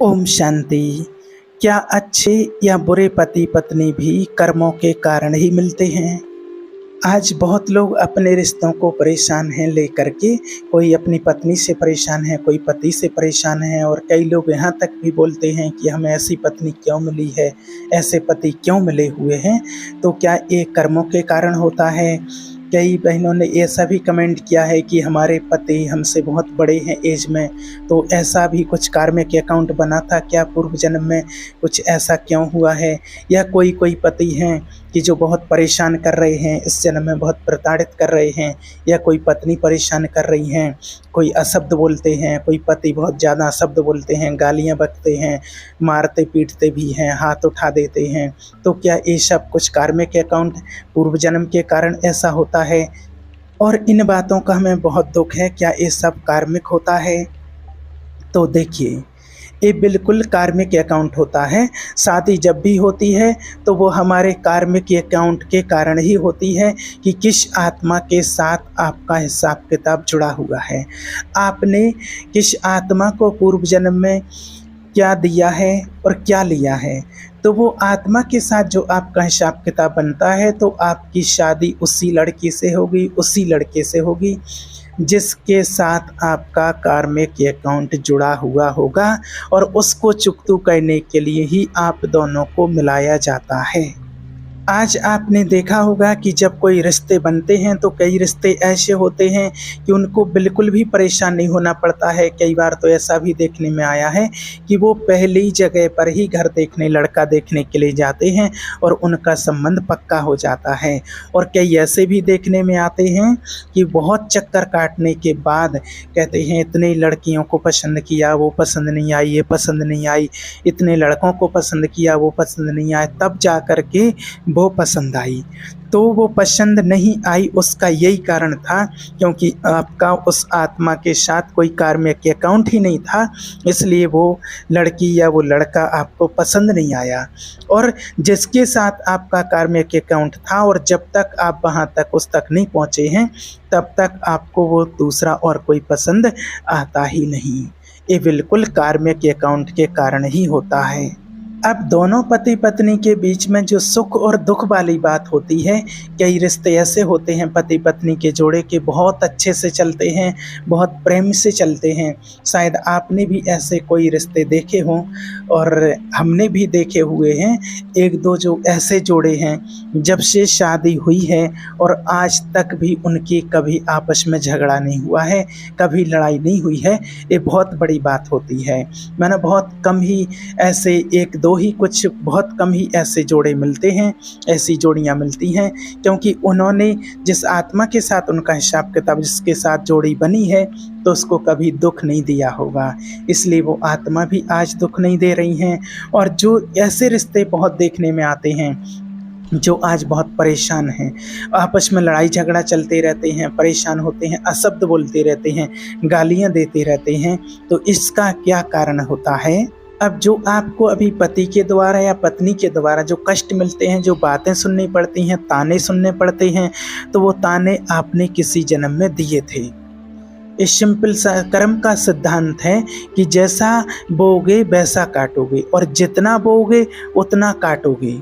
ओम शांति। क्या अच्छे या बुरे पति पत्नी भी कर्मों के कारण ही मिलते हैं? आज बहुत लोग अपने रिश्तों को परेशान हैं लेकर के। कोई अपनी पत्नी से परेशान है, कोई पति से परेशान है और कई लोग यहाँ तक भी बोलते हैं कि हमें ऐसी पत्नी क्यों मिली है, ऐसे पति क्यों मिले हुए हैं। तो क्या ये कर्मों के कारण होता है? कई बहनों ने ऐसा भी कमेंट किया है कि हमारे पति हमसे बहुत बड़े हैं एज में, तो ऐसा भी कुछ कार्मिक अकाउंट बना था क्या पूर्व जन्म में? कुछ ऐसा क्यों हुआ है? या कोई कोई पति हैं कि जो बहुत परेशान कर रहे हैं, इस जन्म में बहुत प्रताड़ित कर रहे हैं, या कोई पत्नी परेशान कर रही हैं, कोई अशब्द बोलते हैं, कोई पति बहुत ज़्यादा अशब्द बोलते हैं, गालियाँ बकते हैं, मारते पीटते भी हैं, हाथ उठा देते हैं। तो क्या ये सब कुछ कार्मिक अकाउंट पूर्व जन्म के कारण ऐसा होता है? और इन बातों का हमें बहुत दुख है। क्या ये सब कार्मिक होता है? तो देखिए, ये बिल्कुल कार्मिक अकाउंट होता है। शादी जब भी होती है तो वो हमारे कार्मिक अकाउंट के कारण ही होती है कि किस आत्मा के साथ आपका हिसाब किताब जुड़ा हुआ है। आपने किस आत्मा को पूर्व जन्म में क्या दिया है और क्या लिया है, तो वो आत्मा के साथ जो आपका हिसाब किताब बनता है, तो आपकी शादी उसी लड़की से होगी, उसी लड़के से होगी जिसके साथ आपका कार्मिक अकाउंट जुड़ा हुआ होगा, और उसको चुकता करने के लिए ही आप दोनों को मिलाया जाता है। आज आपने देखा होगा कि जब कोई रिश्ते बनते हैं तो कई रिश्ते ऐसे होते हैं कि उनको बिल्कुल भी परेशान नहीं होना पड़ता है। कई बार तो ऐसा भी देखने में आया है कि वो पहली जगह पर ही घर देखने, लड़का देखने के लिए जाते हैं और उनका संबंध पक्का हो जाता है। और कई ऐसे भी देखने में आते हैं कि बहुत चक्कर काटने के बाद कहते हैं इतने लड़कियों को पसंद किया, वो पसंद नहीं आई, ये पसंद नहीं आई, इतने लड़कों को पसंद किया, वो पसंद नहीं आए, तब जा कर के वो पसंद आई। तो वो पसंद नहीं आई, उसका यही कारण था क्योंकि आपका उस आत्मा के साथ कोई कार्मिक अकाउंट ही नहीं था, इसलिए वो लड़की या वो लड़का आपको पसंद नहीं आया। और जिसके साथ आपका कार्मिक अकाउंट था और जब तक आप वहाँ तक उस तक नहीं पहुँचे हैं, तब तक आपको वो दूसरा और कोई पसंद आता ही नहीं। ये बिल्कुल कार्मिक अकाउंट के कारण ही होता है। अब दोनों पति पत्नी के बीच में जो सुख और दुख वाली बात होती है, कई रिश्ते ऐसे होते हैं पति पत्नी के जोड़े के बहुत अच्छे से चलते हैं, बहुत प्रेम से चलते हैं। शायद आपने भी ऐसे कोई रिश्ते देखे हों और हमने भी देखे हुए हैं। एक दो जो ऐसे जोड़े हैं जब से शादी हुई है और आज तक भी उनकी कभी आपस में झगड़ा नहीं हुआ है, कभी लड़ाई नहीं हुई है। ये बहुत बड़ी बात होती है। मैंने बहुत कम ही ऐसे एक दो ही कुछ बहुत कम ही ऐसे जोड़े मिलते हैं, ऐसी जोड़ियां मिलती हैं, क्योंकि उन्होंने जिस आत्मा के साथ उनका हिसाब किताब जिसके साथ जोड़ी बनी है तो उसको कभी दुख नहीं दिया होगा, इसलिए वो आत्मा भी आज दुख नहीं दे रही हैं। और जो ऐसे रिश्ते बहुत देखने में आते हैं जो आज बहुत परेशान हैं, आपस में लड़ाई झगड़ा चलते रहते हैं, परेशान होते हैं, अशब्द बोलते रहते हैं, गालियां देते रहते हैं, तो इसका क्या कारण होता है? अब जो आपको अभी पति के द्वारा या पत्नी के द्वारा जो कष्ट मिलते हैं, जो बातें सुननी पड़ती हैं, ताने सुनने पड़ते हैं, तो वो ताने आपने किसी जन्म में दिए थे। इस सिंपल सा कर्म का सिद्धांत है कि जैसा बोओगे वैसा काटोगे, और जितना बोओगे उतना काटोगे।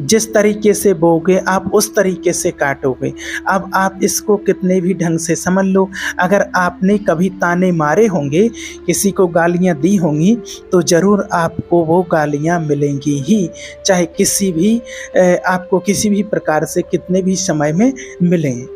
जिस तरीके से बोओगे आप उस तरीके से काटोगे। अब आप इसको कितने भी ढंग से समझ लो, अगर आपने कभी ताने मारे होंगे, किसी को गालियां दी होंगी, तो ज़रूर आपको वो गालियां मिलेंगी ही, चाहे किसी भी आपको किसी भी प्रकार से कितने भी समय में मिलें।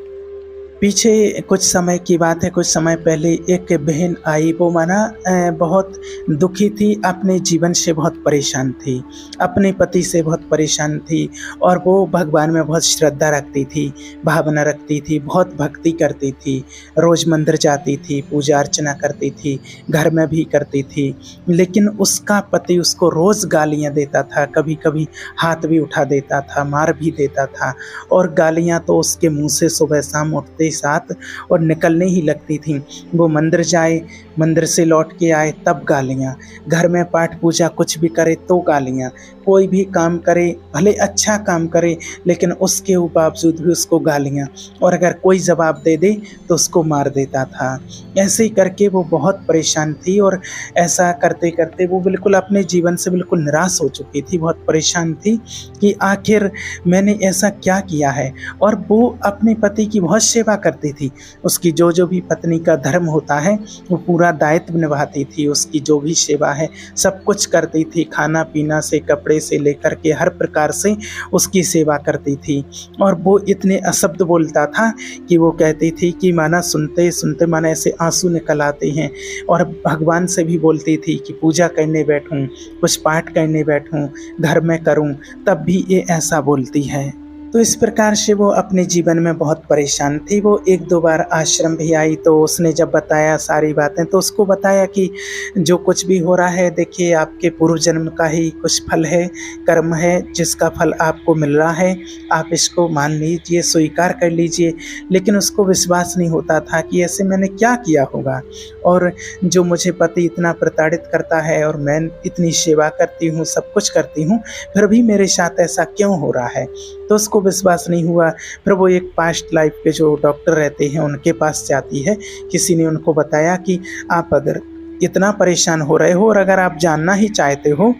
पीछे कुछ समय की बात है, कुछ समय पहले एक बहन आई, वो माना बहुत दुखी थी, अपने जीवन से बहुत परेशान थी, अपने पति से बहुत परेशान थी, और वो भगवान में बहुत श्रद्धा रखती थी, भावना रखती थी, बहुत भक्ति करती थी, रोज़ मंदिर जाती थी, पूजा अर्चना करती थी, घर में भी करती थी। लेकिन उसका पति उसको रोज़ गालियाँ देता था, कभी कभी हाथ भी उठा देता था, मार भी देता था, और गालियाँ तो उसके मुँह से सुबह शाम उठते साथ और निकलने ही लगती थी। वो मंदिर जाए, मंदिर से लौट के आए तब गालियाँ, घर में पाठ पूजा कुछ भी करे तो गालियाँ, कोई भी काम करे भले अच्छा काम करे लेकिन उसके बावजूद भी उसको गालियाँ, और अगर कोई जवाब दे दे तो उसको मार देता था। ऐसे ही करके वो बहुत परेशान थी और ऐसा करते करते वो बिल्कुल अपने जीवन से बिल्कुल निराश हो चुकी थी, बहुत परेशान थी कि आखिर मैंने ऐसा क्या किया है। और वो अपने पति की बहुत सेवा करती थी, उसकी जो जो भी पत्नी का धर्म होता है वो पूरा दायित्व निभाती थी, उसकी जो भी सेवा है सब कुछ करती थी, खाना पीना से कपड़े से लेकर के हर प्रकार से उसकी सेवा करती थी। और वो इतने अशब्द बोलता था कि वो कहती थी कि माना सुनते सुनते माना ऐसे आंसू निकल आते हैं, और भगवान से भी बोलती थी कि पूजा करने बैठूं, कुछ पाठ करने बैठूं, घर में करूं, तब भी ये ऐसा बोलती है। तो इस प्रकार से वो अपने जीवन में बहुत परेशान थी। वो एक दो बार आश्रम भी आई, तो उसने जब बताया सारी बातें तो उसको बताया कि जो कुछ भी हो रहा है देखिए आपके पूर्व जन्म का ही कुछ फल है, कर्म है जिसका फल आपको मिल रहा है, आप इसको मान लीजिए, स्वीकार कर लीजिए। लेकिन उसको विश्वास नहीं होता था कि ऐसे मैंने क्या किया होगा, और जो मुझे पति इतना प्रताड़ित करता है और मैं इतनी सेवा करती हूँ, सब कुछ करती हूँ, फिर भी मेरे साथ ऐसा क्यों हो रहा है। तो उसको विश्वास नहीं हुआ। फिर वो एक पास्ट लाइफ के जो डॉक्टर रहते हैं उनके पास जाती है। किसी ने उनको बताया कि आप अगर इतना परेशान हो रहे हो और अगर आप जानना ही चाहते हो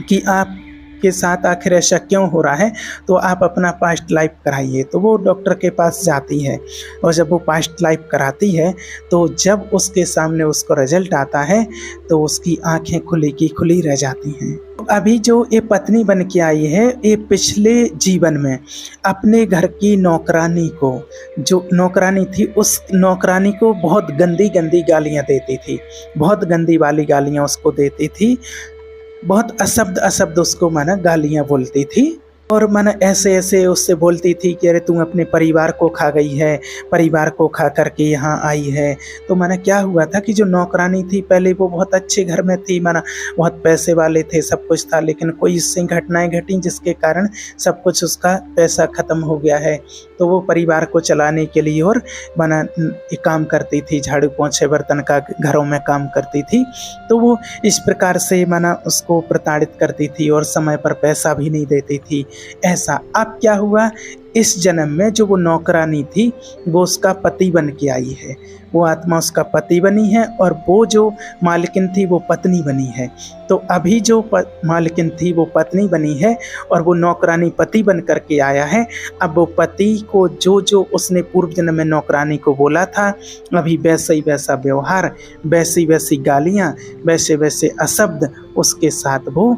कि आप के साथ आखिर ऐसा क्यों हो रहा है, तो आप अपना पास्ट लाइफ कराइए। तो वो डॉक्टर के पास जाती है, और जब वो पास्ट लाइफ कराती है तो जब उसके सामने उसको रिजल्ट आता है तो उसकी आंखें खुली की खुली रह जाती हैं। अभी जो ये पत्नी बन के आई है, ये पिछले जीवन में अपने घर की नौकरानी को, जो नौकरानी थी, उस नौकरानी को बहुत गंदी गंदी गालियाँ देती थी, बहुत गंदी वाली गालियाँ उसको देती थी, बहुत अशब्द अशब्द उसको माना गालियाँ बोलती थी। और माना ऐसे ऐसे उससे बोलती थी कि अरे तुम अपने परिवार को खा गई है, परिवार को खा करके यहाँ आई है। तो माना क्या हुआ था कि जो नौकरानी थी पहले वो बहुत अच्छे घर में थी, माना बहुत पैसे वाले थे, सब कुछ था, लेकिन कोई इससे घटनाएं घटी जिसके कारण सब कुछ उसका पैसा ख़त्म हो गया है। तो वो परिवार को चलाने के लिए और माना काम करती थी, झाड़ू पोंछे बर्तन का घरों में काम करती थी। तो वो इस प्रकार से माना उसको प्रताड़ित करती थी और समय पर पैसा भी नहीं देती थी। ऐसा अब क्या हुआ, इस जन्म में जो वो नौकरानी थी वो उसका पति बन के आई है, वो आत्मा उसका पति बनी है, और वो जो मालकिन थी वो पत्नी बनी है। तो अभी जो मालकिन थी वो पत्नी बनी है और वो नौकरानी पति बन करके आया है। अब वो पति को जो जो उसने पूर्व जन्म में नौकरानी को बोला था, अभी वैसा ही वैसा व्यवहार, वैसी वैसी गालियाँ, वैसे वैसे अशब्द उसके साथ वो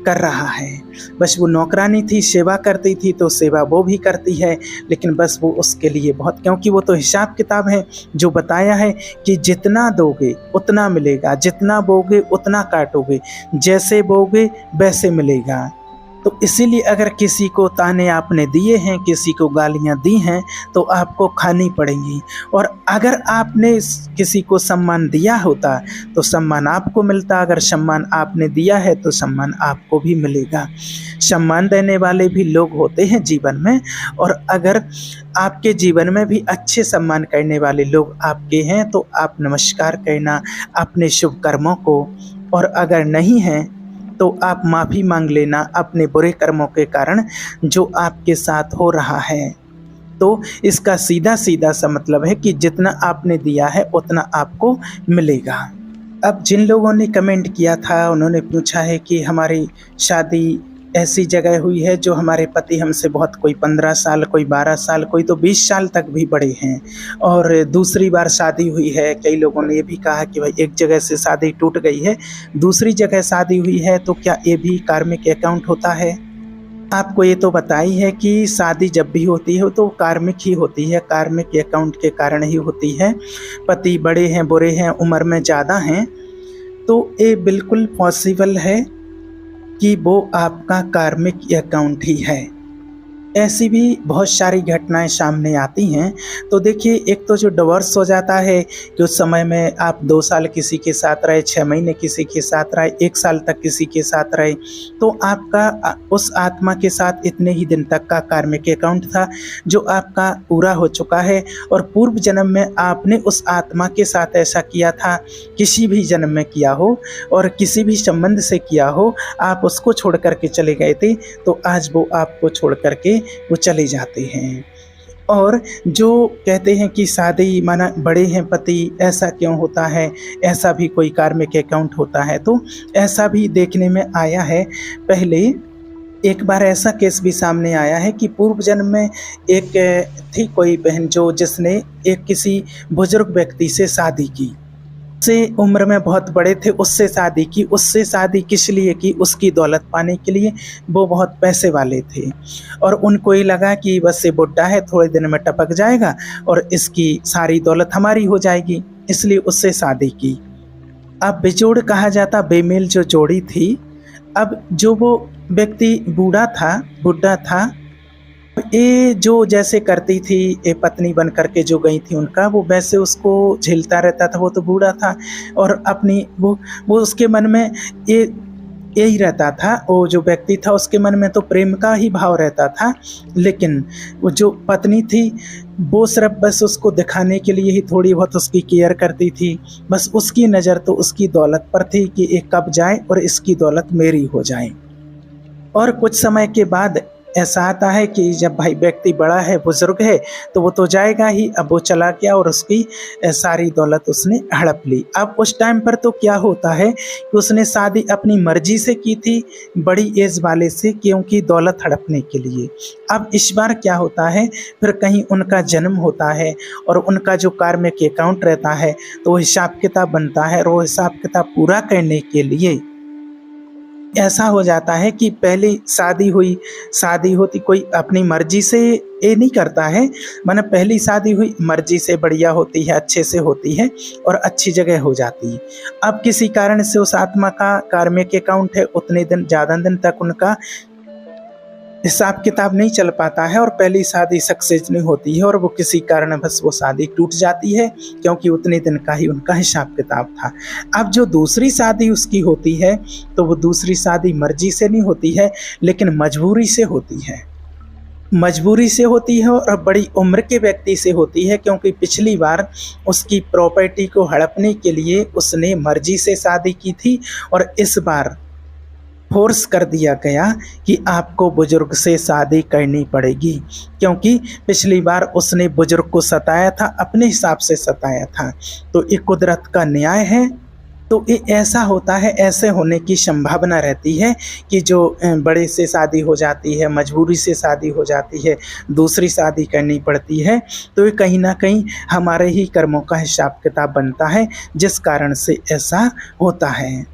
कर रहा है। बस वो नौकरानी थी, सेवा करती थी, तो सेवा वो भी करती है, लेकिन बस वो उसके लिए बहुत, क्योंकि वो तो हिसाब किताब है जो बताया है कि जितना दोगे उतना मिलेगा, जितना बोगे उतना काटोगे, जैसे बोगे वैसे मिलेगा। तो इसीलिए अगर किसी को ताने आपने दिए हैं, किसी को गालियां दी हैं, तो आपको खानी पड़ेंगी। और अगर आपने किसी को सम्मान दिया होता तो सम्मान आपको मिलता, अगर सम्मान आपने दिया है तो सम्मान आपको भी मिलेगा। सम्मान देने वाले भी लोग होते हैं जीवन में, और अगर आपके जीवन में भी अच्छे सम्मान करने वाले लोग आपके हैं तो आप नमस्कार करना अपने शुभ कर्मों को, और अगर नहीं हैं तो आप माफ़ी मांग लेना अपने बुरे कर्मों के कारण जो आपके साथ हो रहा है। तो इसका सीधा सीधा सा मतलब है कि जितना आपने दिया है उतना आपको मिलेगा। अब जिन लोगों ने कमेंट किया था उन्होंने पूछा है कि हमारी शादी ऐसी जगह हुई है जो हमारे पति हमसे बहुत, कोई 15 साल, कोई 12 साल, कोई तो 20 साल तक भी बड़े हैं, और दूसरी बार शादी हुई है। कई लोगों ने ये भी कहा कि भाई एक जगह से शादी टूट गई है, दूसरी जगह शादी हुई है, तो क्या ये भी कार्मिक अकाउंट होता है? आपको ये तो बताई है कि शादी जब भी होती है तो कार्मिक ही होती है, कार्मिक अकाउंट के कारण ही होती है। पति बड़े हैं, बुरे हैं, उम्र में ज़्यादा हैं, तो ये बिल्कुल पॉसिबल है कि वो आपका कार्मिक अकाउंट ही है। ऐसी भी बहुत सारी घटनाएं सामने आती हैं। तो देखिए, एक तो जो डिवोर्स हो जाता है कि उस समय में आप 2 साल किसी के साथ रहे, 6 महीने किसी के साथ रहे, 1 साल तक किसी के साथ रहे, तो आपका उस आत्मा के साथ इतने ही दिन तक का कार्मिक अकाउंट था जो आपका पूरा हो चुका है। और पूर्व जन्म में आपने उस आत्मा के साथ ऐसा किया था, किसी भी जन्म में किया हो और किसी भी संबंध से किया हो, आप उसको छोड़ कर के चले गए थे, तो आज वो आपको छोड़ कर के वो चले जाते हैं। और जो कहते हैं कि शादी माना बड़े हैं पति, ऐसा क्यों होता है, ऐसा भी कोई कार्मिक अकाउंट होता है, तो ऐसा भी देखने में आया है। पहले एक बार ऐसा केस भी सामने आया है कि पूर्व जन्म में एक थी कोई बहन जो जिसने एक किसी बुजुर्ग व्यक्ति से शादी की, से उम्र में बहुत बड़े थे, उससे शादी की। उससे शादी किस लिए की? उसकी दौलत पाने के लिए। वो बहुत पैसे वाले थे और उनको ये लगा कि बस ये बुढ़ा है, थोड़े दिन में टपक जाएगा और इसकी सारी दौलत हमारी हो जाएगी, इसलिए उससे शादी की। अब बेजोड़ कहा जाता, बेमेल जो जोड़ी थी। अब जो वो व्यक्ति बुढ़ा था, ये जो जैसे करती थी, ये पत्नी बन करके जो गई थी उनका, वो वैसे उसको झेलता रहता था। वो तो बूढ़ा था और अपनी वो उसके मन में यही रहता था। वो जो व्यक्ति था उसके मन में तो प्रेम का ही भाव रहता था, लेकिन वो जो पत्नी थी वो सिर्फ बस उसको दिखाने के लिए ही थोड़ी बहुत उसकी केयर करती थी। बस उसकी नज़र तो उसकी दौलत पर थी कि ये कब जाए और इसकी दौलत मेरी हो जाए। और कुछ समय के बाद ऐसा आता है कि जब भाई व्यक्ति बड़ा है, बुजुर्ग है, तो वो तो जाएगा ही। अब वो चला गया और उसकी सारी दौलत उसने हड़प ली। अब उस टाइम पर तो क्या होता है कि उसने शादी अपनी मर्जी से की थी, बड़ी एज वाले से, क्योंकि दौलत हड़पने के लिए। अब इस बार क्या होता है, फिर कहीं उनका जन्म होता है और उनका जो कार्मिक अकाउंट रहता है, तो वो हिसाब किताब बनता है। और वो हिसाब किताब पूरा करने के लिए ऐसा हो जाता है कि पहली शादी होती कोई अपनी मर्जी से ये नहीं करता है, माने पहली शादी हुई मर्जी से, बढ़िया होती है, अच्छे से होती है और अच्छी जगह हो जाती है। अब किसी कारण से उस आत्मा का कार्मिक अकाउंट है, उतने दिन ज़्यादा दिन तक उनका हिसाब किताब नहीं चल पाता है और पहली शादी सक्सेस नहीं होती है और वो किसी कारणवश वो शादी टूट जाती है, क्योंकि उतने दिन का ही उनका हिसाब किताब था। अब जो दूसरी शादी उसकी होती है, तो वो दूसरी शादी मर्जी से नहीं होती है, लेकिन मजबूरी से होती है। मजबूरी से होती है और बड़ी उम्र के व्यक्ति से होती है, क्योंकि पिछली बार उसकी प्रॉपर्टी को हड़पने के लिए उसने मर्जी से शादी की थी और इस बार फोर्स कर दिया गया कि आपको बुजुर्ग से शादी करनी पड़ेगी, क्योंकि पिछली बार उसने बुजुर्ग को सताया था, अपने हिसाब से सताया था। तो ये कुदरत का न्याय है। तो ये ऐसा होता है, ऐसे होने की संभावना रहती है कि जो बड़े से शादी हो जाती है, मजबूरी से शादी हो जाती है, दूसरी शादी करनी पड़ती है, तो ये कहीं ना कहीं हमारे ही कर्मों का हिसाब किताब बनता है, जिस कारण से ऐसा होता है।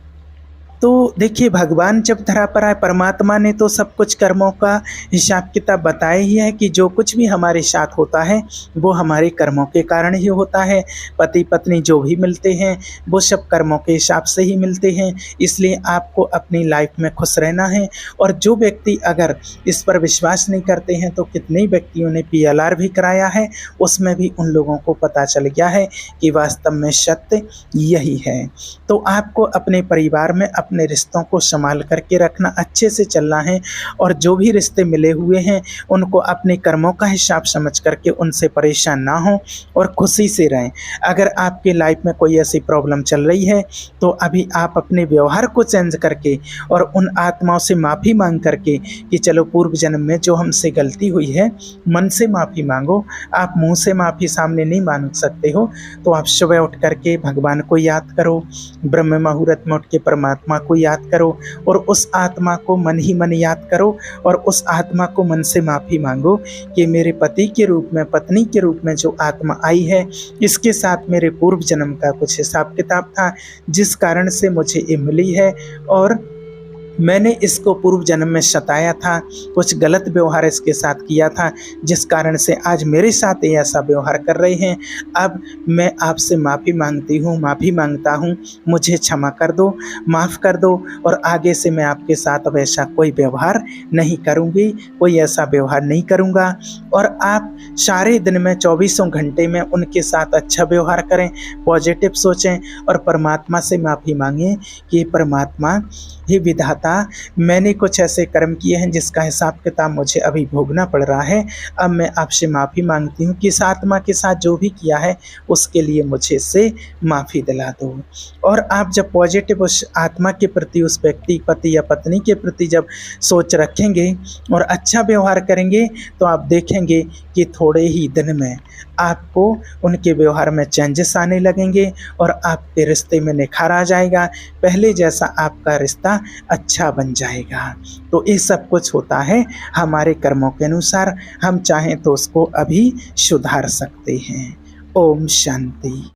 तो देखिए, भगवान जब धरा पर आए, परमात्मा ने तो सब कुछ कर्मों का हिसाब किताब बताया ही है कि जो कुछ भी हमारे साथ होता है वो हमारे कर्मों के कारण ही होता है। पति पत्नी जो भी मिलते हैं वो सब कर्मों के हिसाब से ही मिलते हैं। इसलिए आपको अपनी लाइफ में खुश रहना है। और जो व्यक्ति अगर इस पर विश्वास नहीं करते हैं, तो कितने व्यक्तियों ने PLR भी कराया है, उसमें भी उन लोगों को पता चल गया है कि वास्तव में सत्य यही है। तो आपको अपने परिवार में अपने रिश्तों को संभाल करके रखना, अच्छे से चलना है और जो भी रिश्ते मिले हुए हैं उनको अपने कर्मों का हिसाब समझ करके उनसे परेशान ना हो और खुशी से रहें। अगर आपके लाइफ में कोई ऐसी प्रॉब्लम चल रही है, तो अभी आप अपने व्यवहार को चेंज करके और उन आत्माओं से माफ़ी मांग करके कि चलो पूर्व जन्म में जो हमसे गलती हुई है, मन से माफ़ी मांगो। आप मुंह से माफ़ी सामने नहीं मांग सकते हो, तो आप सुबह उठ करके भगवान को याद करो, ब्रह्म मुहूर्त में उठ के परमात्मा को याद करो और उस आत्मा को मन ही मन याद करो और उस आत्मा को मन से माफ़ी मांगो कि मेरे पति के रूप में, पत्नी के रूप में जो आत्मा आई है, इसके साथ मेरे पूर्व जन्म का कुछ हिसाब किताब था, जिस कारण से मुझे ये मिली है। और मैंने इसको पूर्व जन्म में सताया था, कुछ गलत व्यवहार इसके साथ किया था, जिस कारण से आज मेरे साथ ये ऐसा व्यवहार कर रहे हैं। अब मैं आपसे माफ़ी मांगती हूँ, माफ़ी मांगता हूँ, मुझे क्षमा कर दो, माफ़ कर दो और आगे से मैं आपके साथ अब ऐसा कोई व्यवहार नहीं करूँगी, कोई ऐसा व्यवहार नहीं करूँगा। और आप सारे दिन में 24 घंटे में उनके साथ अच्छा व्यवहार करें, पॉजिटिव सोचें और परमात्मा से माफ़ी मांगें कि परमात्मा, हे विधाता, मैंने कुछ ऐसे कर्म किए हैं जिसका हिसाब किताब मुझे अभी भोगना पड़ रहा है। अब मैं आपसे माफ़ी मांगती हूँ कि इस आत्मा के साथ जो भी किया है उसके लिए मुझे से माफ़ी दिला दो। और आप जब पॉजिटिव उस आत्मा के प्रति, उस व्यक्ति, पति या पत्नी के प्रति जब सोच रखेंगे और अच्छा व्यवहार करेंगे तो आप देखेंगे कि थोड़े ही दिन में आपको उनके व्यवहार में चेंजेस आने लगेंगे और आपके रिश्ते में निखार आ जाएगा, पहले जैसा आपका रिश्ता अच्छा बन जाएगा। तो ये सब कुछ होता है हमारे कर्मों के अनुसार, हम चाहें तो उसको अभी सुधार सकते हैं। ओम शांति।